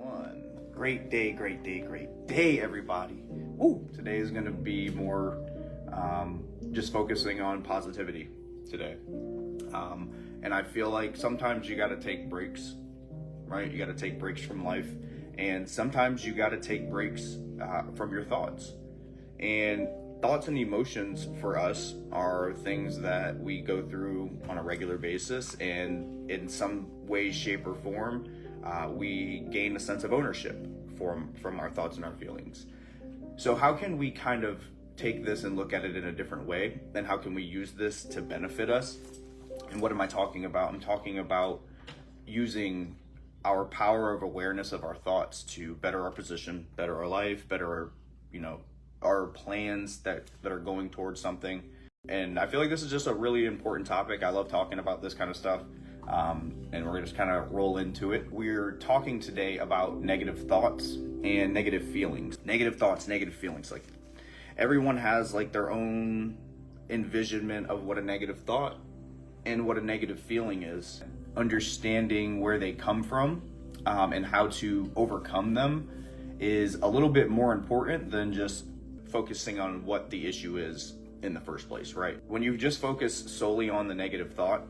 One great day, everybody. Today is going to be more just focusing on positivity today. And I feel like sometimes you got to take breaks, right? You got to take breaks from life, and sometimes you got to take breaks from your thoughts. And thoughts and emotions for us are things that we go through on a regular basis, and in some way, shape, or form, we gain a sense of ownership from our thoughts and our feelings. So how can we kind of take this and look at it in a different way? And how can we use this to benefit us? And what am I talking about? I'm talking about using our power of awareness of our thoughts to better our position, better our life, better our plans that are going towards something. And I feel like this is just a really important topic. I love talking about this kind of stuff. And we're gonna just kind of roll into it. We're talking today about negative thoughts and negative feelings. Negative thoughts, negative feelings. Like, everyone has like their own envisionment of what a negative thought and what a negative feeling is. Understanding where they come from and how to overcome them is a little bit more important than just focusing on what the issue is in the first place, right? When you just focus solely on the negative thought,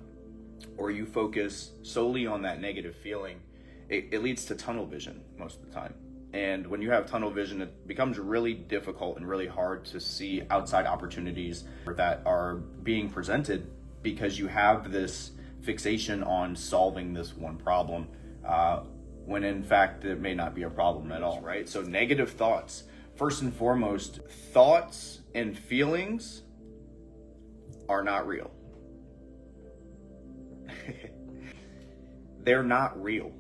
or you focus solely on that negative feeling, it leads to tunnel vision most of the time. And when you have tunnel vision, it becomes really difficult and really hard to see outside opportunities that are being presented, because you have this fixation on solving this one problem, when in fact it may not be a problem at all, right? So negative thoughts. First and foremost, thoughts and feelings are not real. They're not real.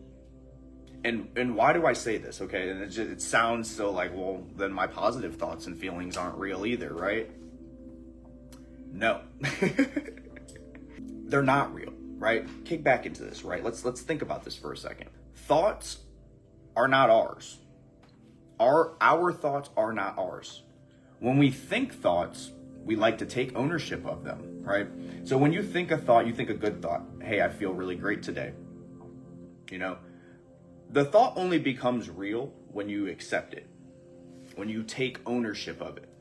And why do I say this? Okay, and it sounds so like, well, then my positive thoughts and feelings aren't real either, right? No. They're not real, right? Kick back into this, right? Let's think about this for a second. Thoughts are not ours. Our thoughts are not ours. When we think thoughts, we like to take ownership of them, right? So when you think a thought, you think a good thought. Hey, I feel really great today. The thought only becomes real when you accept it, when you take ownership of it.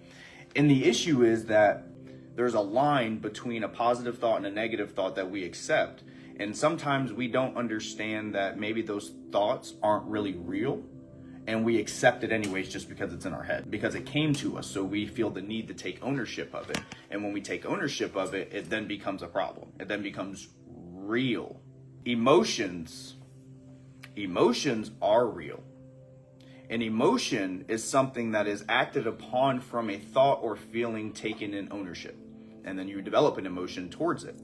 And the issue is that there's a line between a positive thought and a negative thought that we accept. And sometimes we don't understand that maybe those thoughts aren't really real, and we accept it anyways just because it's in our head, because it came to us. So we feel the need to take ownership of it. And when we take ownership of it, it then becomes a problem. It then becomes real. Emotions are real. An emotion is something that is acted upon from a thought or feeling taken in ownership. And then you develop an emotion towards it.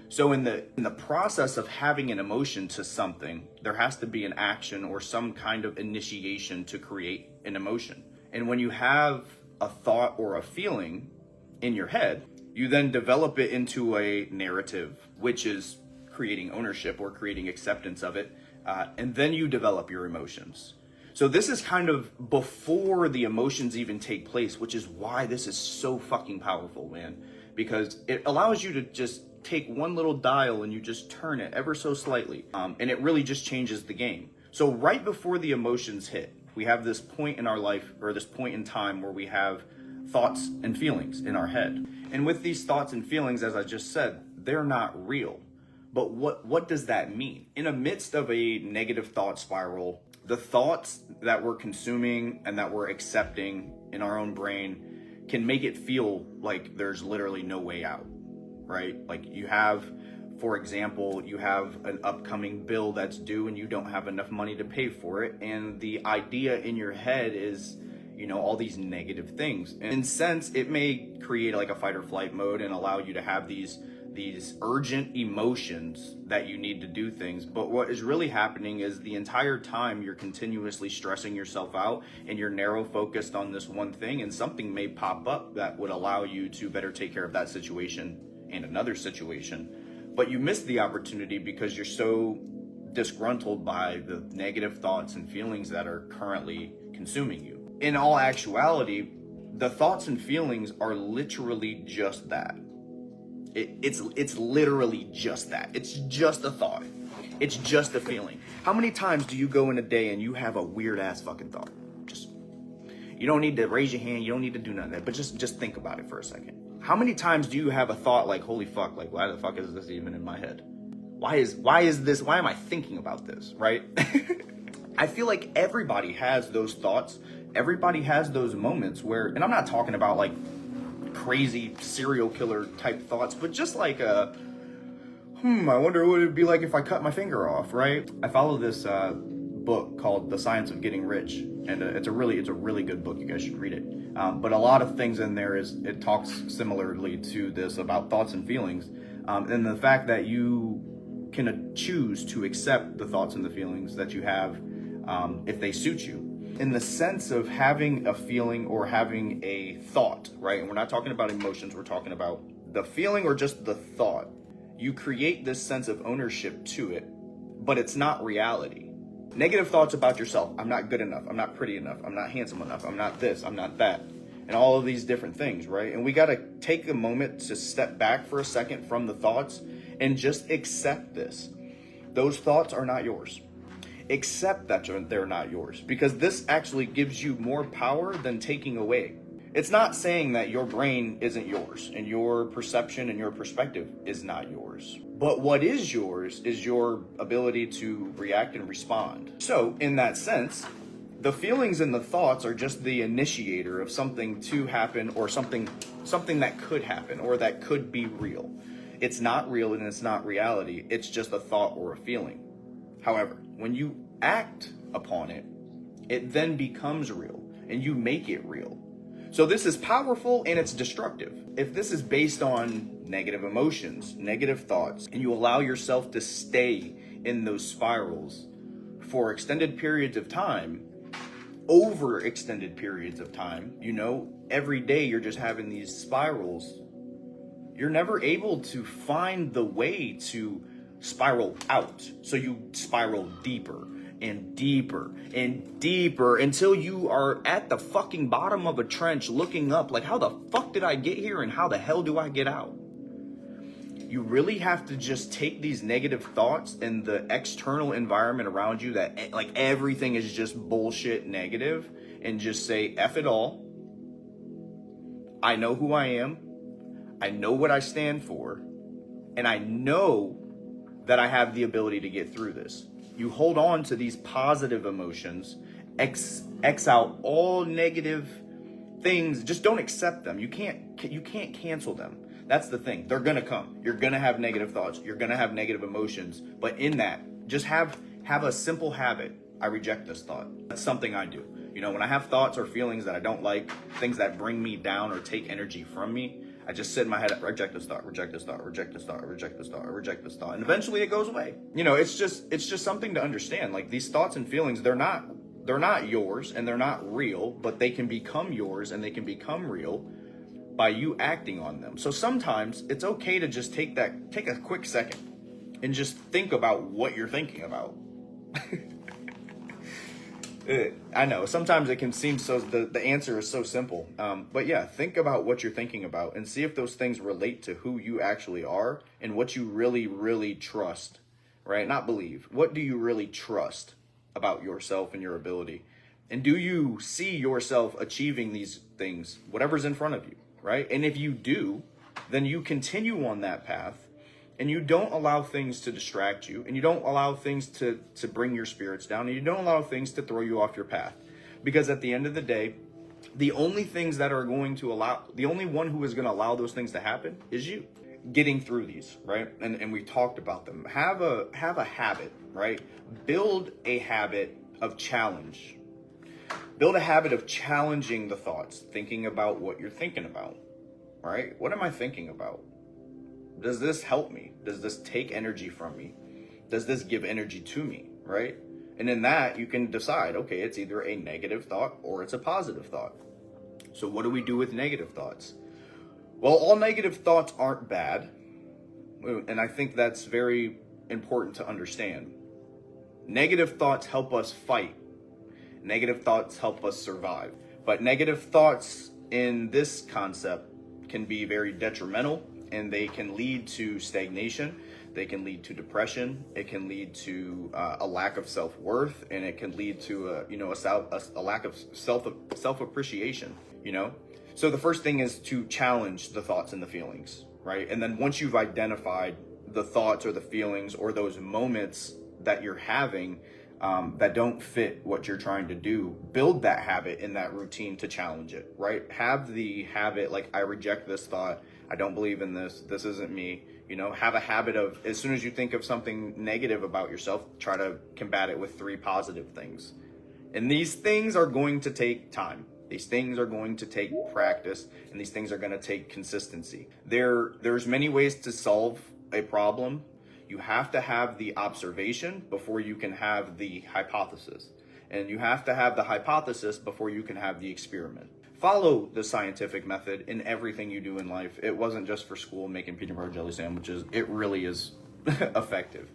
So in the process of having an emotion to something, there has to be an action or some kind of initiation to create an emotion. And when you have a thought or a feeling in your head, you then develop it into a narrative, which is creating ownership or creating acceptance of it. And then you develop your emotions. So this is kind of before the emotions even take place, which is why this is so fucking powerful, man. Because it allows you to just take one little dial and you just turn it ever so slightly. And it really just changes the game. So right before the emotions hit, we have this point in our life, or this point in time, where we have thoughts and feelings in our head. And with these thoughts and feelings, as I just said, they're not real. But what does that mean? In the midst of a negative thought spiral, the thoughts that we're consuming and that we're accepting in our own brain can make it feel like there's literally no way out, right? Like you have, for example, you have an upcoming bill that's due and you don't have enough money to pay for it. And the idea in your head is, all these negative things. And in a sense, it may create like a fight or flight mode and allow you to have these urgent emotions that you need to do things. But what is really happening is the entire time you're continuously stressing yourself out and you're narrow focused on this one thing, and something may pop up that would allow you to better take care of that situation and another situation. But you miss the opportunity because you're so disgruntled by the negative thoughts and feelings that are currently consuming you. In all actuality, the thoughts and feelings are literally just that. It's literally just that. It's just a thought. It's just a feeling. How many times do you go in a day and you have a weird ass fucking thought? Just, you don't need to raise your hand. You don't need to do none of that, but just think about it for a second. How many times do you have a thought like, holy fuck, like why the fuck is this even in my head? Why am I thinking about this, right? I feel like everybody has those thoughts. Everybody has those moments where, and I'm not talking about like crazy serial killer type thoughts, but just like I wonder what it'd be like if I cut my finger off, right? I follow this book called The Science of Getting Rich, and it's a really good book. You guys should read it. But a lot of things in there it talks similarly to this about thoughts and feelings, and the fact that you can choose to accept the thoughts and the feelings that you have if they suit you. In the sense of having a feeling or having a thought, right? And we're not talking about emotions, we're talking about the feeling or just the thought. You create this sense of ownership to it, but it's not reality. Negative thoughts about yourself. I'm not good enough. I'm not pretty enough. I'm not handsome enough. I'm not this. I'm not that. And all of these different things, right? And we got to take a moment to step back for a second from the thoughts and just accept this. Those thoughts are not yours. Accept that they're not yours, because this actually gives you more power than taking away. It's not saying that your brain isn't yours and your perception and your perspective is not yours. But what is yours is your ability to react and respond. So in that sense, the feelings and the thoughts are just the initiator of something to happen, or something that could happen or that could be real. It's not real and it's not reality. It's just a thought or a feeling. However, when you act upon it, it then becomes real and you make it real. So this is powerful and it's destructive. If this is based on negative emotions, negative thoughts, and you allow yourself to stay in those spirals for extended periods of time, over extended periods of time, every day you're just having these spirals, you're never able to find the way to spiral out. So you spiral deeper and deeper and deeper until you are at the fucking bottom of a trench looking up like, how the fuck did I get here and how the hell do I get out? You really have to just take these negative thoughts and the external environment around you that like everything is just bullshit negative, and just say, F it all. I know who I am. I know what I stand for. And I know that I have the ability to get through this. You hold on to these positive emotions, X out all negative things. Just don't accept them. You can't cancel them. That's the thing. They're gonna come. You're gonna have negative thoughts. You're gonna have negative emotions. But in that, just have a simple habit. I reject this thought. That's something I do. When I have thoughts or feelings that I don't like, things that bring me down or take energy from me, I just sit in my head, reject this thought, reject this thought, reject this thought, reject this thought, reject this thought. And eventually it goes away. It's just something to understand. Like, these thoughts and feelings, they're not yours and they're not real, but they can become yours and they can become real by you acting on them. So sometimes it's okay to just take a quick second and just think about what you're thinking about. I know sometimes it can seem so, the answer is so simple, but yeah, think about what you're thinking about and see if those things relate to who you actually are and what you really, really trust, right? Not believe. What do you really trust about yourself and your ability? And do you see yourself achieving these things, whatever's in front of you, right? And if you do, then you continue on that path. And you don't allow things to distract you, and you don't allow things to bring your spirits down, and you don't allow things to throw you off your path. Because at the end of the day, the only one who is going to allow those things to happen is you. Getting through these, right? And we talked about them. Have a habit, right? Build a habit of challenge. Build a habit of challenging the thoughts, thinking about what you're thinking about, right? What am I thinking about? Does this help me? Does this take energy from me? Does this give energy to me, right? And in that, you can decide, okay, it's either a negative thought or it's a positive thought. So what do we do with negative thoughts? Well, all negative thoughts aren't bad. And I think that's very important to understand. Negative thoughts help us fight. Negative thoughts help us survive. But negative thoughts in this concept can be very detrimental, and they can lead to stagnation. They can lead to depression. It can lead to a lack of self-worth, and it can lead to a lack of self-appreciation, So the first thing is to challenge the thoughts and the feelings, right? And then once you've identified the thoughts or the feelings or those moments that you're having that don't fit what you're trying to do, build that habit in that routine to challenge it, right? Have the habit, like, I reject this thought. I don't believe in this. This isn't me. Have a habit of, as soon as you think of something negative about yourself, try to combat it with 3 positive things. And these things are going to take time. These things are going to take practice, and these things are going to take consistency. There's many ways to solve a problem. You have to have the observation before you can have the hypothesis. And you have to have the hypothesis before you can have the experiment. Follow the scientific method in everything you do in life. It wasn't just for school making peanut butter jelly sandwiches. It really is effective.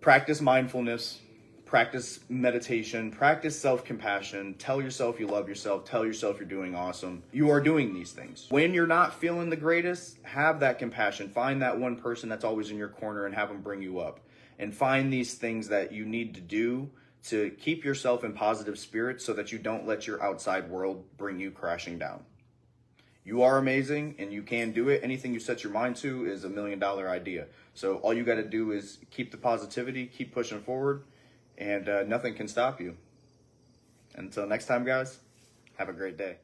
Practice mindfulness, practice meditation, practice self-compassion. Tell yourself you love yourself. Tell yourself you're doing awesome. You are doing these things. When you're not feeling the greatest, have that compassion. Find that one person that's always in your corner and have them bring you up. And find these things that you need to do to keep yourself in positive spirits so that you don't let your outside world bring you crashing down. You are amazing and you can do it. Anything you set your mind to is $1 million idea. So all you got to do is keep the positivity, keep pushing forward, and nothing can stop you. Until next time, guys, have a great day.